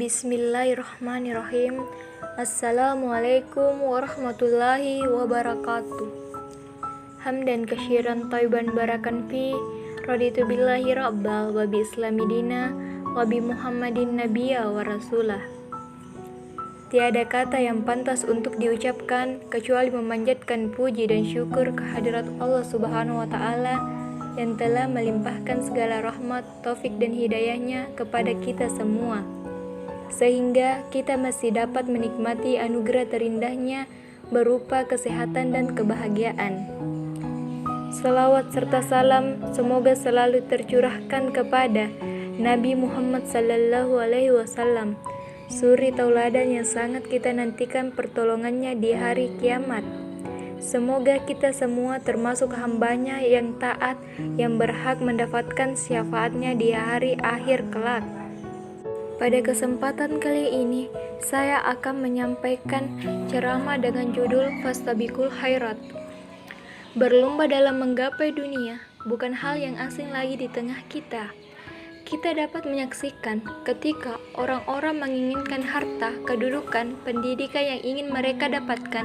Bismillahirrahmanirrahim. Assalamualaikum warahmatullahi wabarakatuh. Hamdan katsiran thayyiban barakan fi, raditu billahi rabbal wa bi islami dina wa bi Muhammadin nabiyya wa rasulah. Tiada kata yang pantas untuk diucapkan kecuali memanjatkan puji dan syukur kehadirat Allah Subhanahu wa taala yang telah melimpahkan segala rahmat, taufik dan hidayahnya kepada kita semua, sehingga kita masih dapat menikmati anugerah terindahnya berupa kesehatan dan kebahagiaan. Salawat serta salam semoga selalu tercurahkan kepada Nabi Muhammad sallallahu alaihi wasallam, suri tauladan yang sangat kita nantikan pertolongannya di hari kiamat. Semoga kita semua termasuk hambanya yang taat, yang berhak mendapatkan syafaatnya di hari akhir kelak. Pada kesempatan kali ini, saya akan menyampaikan ceramah dengan judul Fastabiqul Khairat. Berlomba dalam menggapai dunia bukan hal yang asing lagi di tengah kita. Kita dapat menyaksikan ketika orang-orang menginginkan harta, kedudukan, pendidikan yang ingin mereka dapatkan,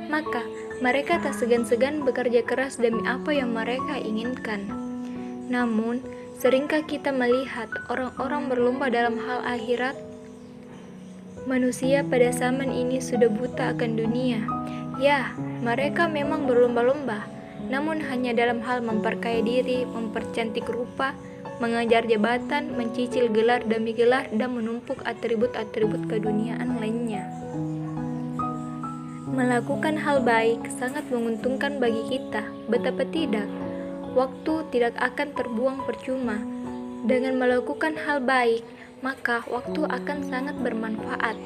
maka mereka tak segan-segan bekerja keras demi apa yang mereka inginkan. Namun, seringkah kita melihat orang-orang berlomba dalam hal akhirat? Manusia pada zaman ini sudah buta akan dunia. Ya, mereka memang berlomba-lomba, namun hanya dalam hal memperkaya diri, mempercantik rupa, mengejar jabatan, mencicil gelar demi gelar, dan menumpuk atribut-atribut keduniaan lainnya. Melakukan hal baik sangat menguntungkan bagi kita, betapa tidak? Waktu tidak akan terbuang percuma. Dengan melakukan hal baik, maka waktu akan sangat bermanfaat.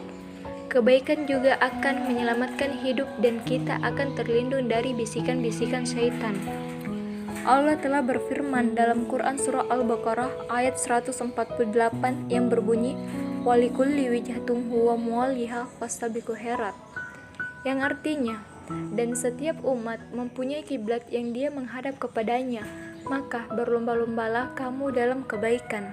Kebaikan juga akan menyelamatkan hidup dan kita akan terlindung dari bisikan-bisikan syaitan. Allah telah berfirman dalam Quran surah Al-Baqarah ayat 148 yang berbunyi, "Walikulli wijhatum huwa muwalliha fastabiqul khairat." Yang artinya, dan setiap umat mempunyai kiblat yang dia menghadap kepadanya, maka berlomba-lombalah kamu dalam kebaikan.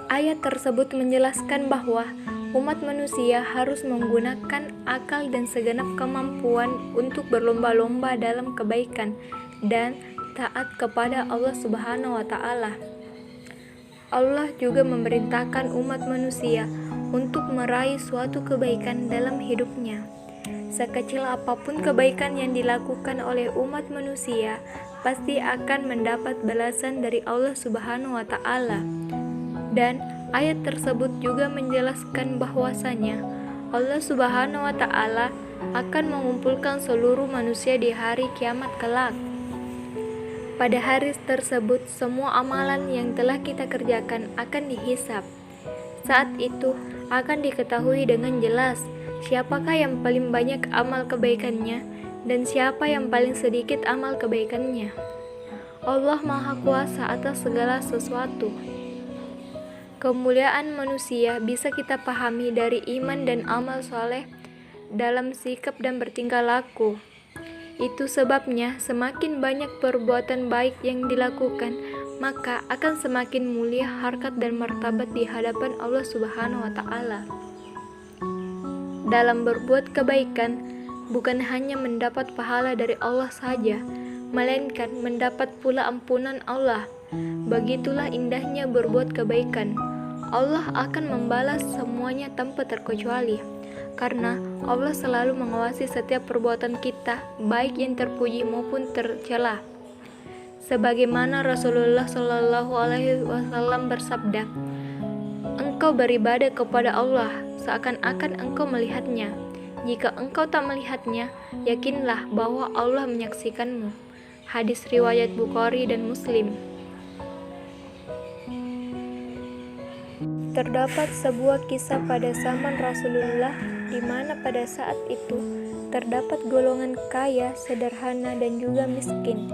Ayat tersebut menjelaskan bahwa umat manusia harus menggunakan akal dan segenap kemampuan untuk berlomba-lomba dalam kebaikan dan taat kepada Allah Subhanahu wa taala. Allah juga memerintahkan umat manusia untuk meraih suatu kebaikan dalam hidupnya. Sekecil apapun kebaikan yang dilakukan oleh umat manusia, pasti akan mendapat balasan dari Allah Subhanahu wa taala. Dan ayat tersebut juga menjelaskan bahwasanya Allah Subhanahu wa taala akan mengumpulkan seluruh manusia di hari kiamat kelak. Pada hari tersebut, semua amalan yang telah kita kerjakan akan dihisab. Saat itu akan diketahui dengan jelas siapakah yang paling banyak amal kebaikannya dan siapa yang paling sedikit amal kebaikannya. Allah Maha Kuasa atas segala sesuatu. Kemuliaan manusia bisa kita pahami dari iman dan amal soleh dalam sikap dan bertingkah laku. Itu sebabnya semakin banyak perbuatan baik yang dilakukan, maka akan semakin mulia harkat dan martabat di hadapan Allah Subhanahu wa taala. Dalam berbuat kebaikan, bukan hanya mendapat pahala dari Allah saja, melainkan mendapat pula ampunan Allah. Begitulah indahnya berbuat kebaikan. Allah akan membalas semuanya tanpa terkecuali, karena Allah selalu mengawasi setiap perbuatan kita, baik yang terpuji maupun tercela. Sebagaimana Rasulullah Shallallahu Alaihi Wasallam bersabda, "Engkau beribadah kepada Allah seakan-akan engkau melihatnya. Jika engkau tak melihatnya, yakinlah bahwa Allah menyaksikanmu." Hadis riwayat Bukhari dan Muslim. Terdapat sebuah kisah pada zaman Rasulullah di mana pada saat itu terdapat golongan kaya, sederhana dan juga miskin.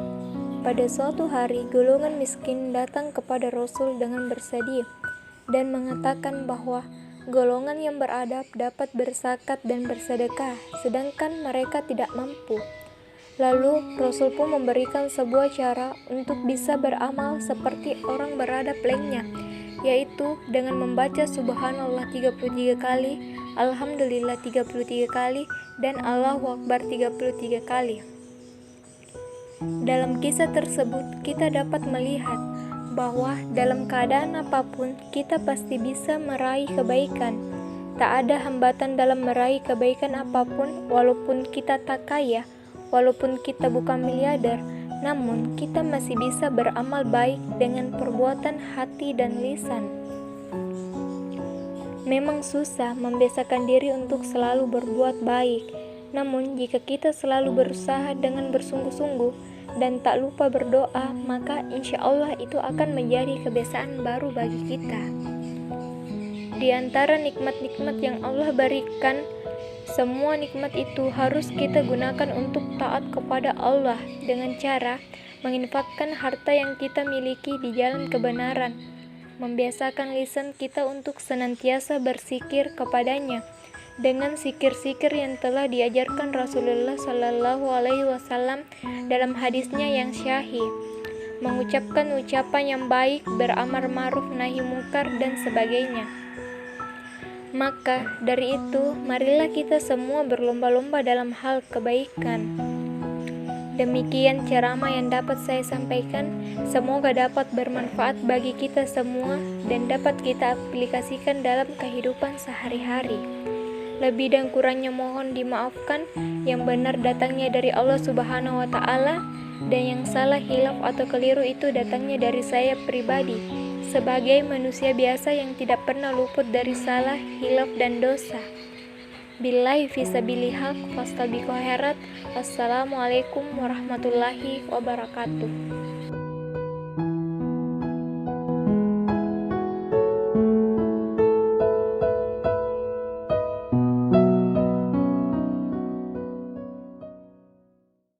Pada suatu hari, golongan miskin datang kepada Rasul dengan bersedih dan mengatakan bahwa golongan yang beradab dapat berzakat dan bersedekah, sedangkan mereka tidak mampu. Lalu Rasul pun memberikan sebuah cara untuk bisa beramal seperti orang beradab lainnya, yaitu dengan membaca subhanallah 33 kali, alhamdulillah 33 kali, dan Allahu Akbar 33 kali. Dalam kisah tersebut kita dapat melihat bahwa dalam keadaan apapun kita pasti bisa meraih kebaikan. Tak ada hambatan dalam meraih kebaikan apapun, walaupun kita tak kaya, walaupun kita bukan miliarder, namun kita masih bisa beramal baik dengan perbuatan hati dan lisan. Memang susah membiasakan diri untuk selalu berbuat baik, namun jika kita selalu berusaha dengan bersungguh-sungguh dan tak lupa berdoa, maka insya Allah itu akan menjadi kebiasaan baru bagi kita. Di antara nikmat-nikmat yang Allah berikan, semua nikmat itu harus kita gunakan untuk taat kepada Allah dengan cara menginfakkan harta yang kita miliki di jalan kebenaran, membiasakan lisan kita untuk senantiasa berzikir kepadanya dengan zikir-zikir yang telah diajarkan Rasulullah Shallallahu Alaihi Wasallam dalam hadisnya yang syahih, mengucapkan ucapan yang baik, beramar ma'ruf nahi mungkar dan sebagainya. Maka dari itu, marilah kita semua berlomba-lomba dalam hal kebaikan. Demikian ceramah yang dapat saya sampaikan, semoga dapat bermanfaat bagi kita semua dan dapat kita aplikasikan dalam kehidupan sehari-hari. Lebih dan kurangnya mohon dimaafkan, yang benar datangnya dari Allah Subhanahu wa Ta'ala, dan yang salah, hilaf atau keliru itu datangnya dari saya pribadi, sebagai manusia biasa yang tidak pernah luput dari salah, hilaf, dan dosa. Billahi fisabilil haq, fastabiqul khairat. Assalamualaikum warahmatullahi wabarakatuh.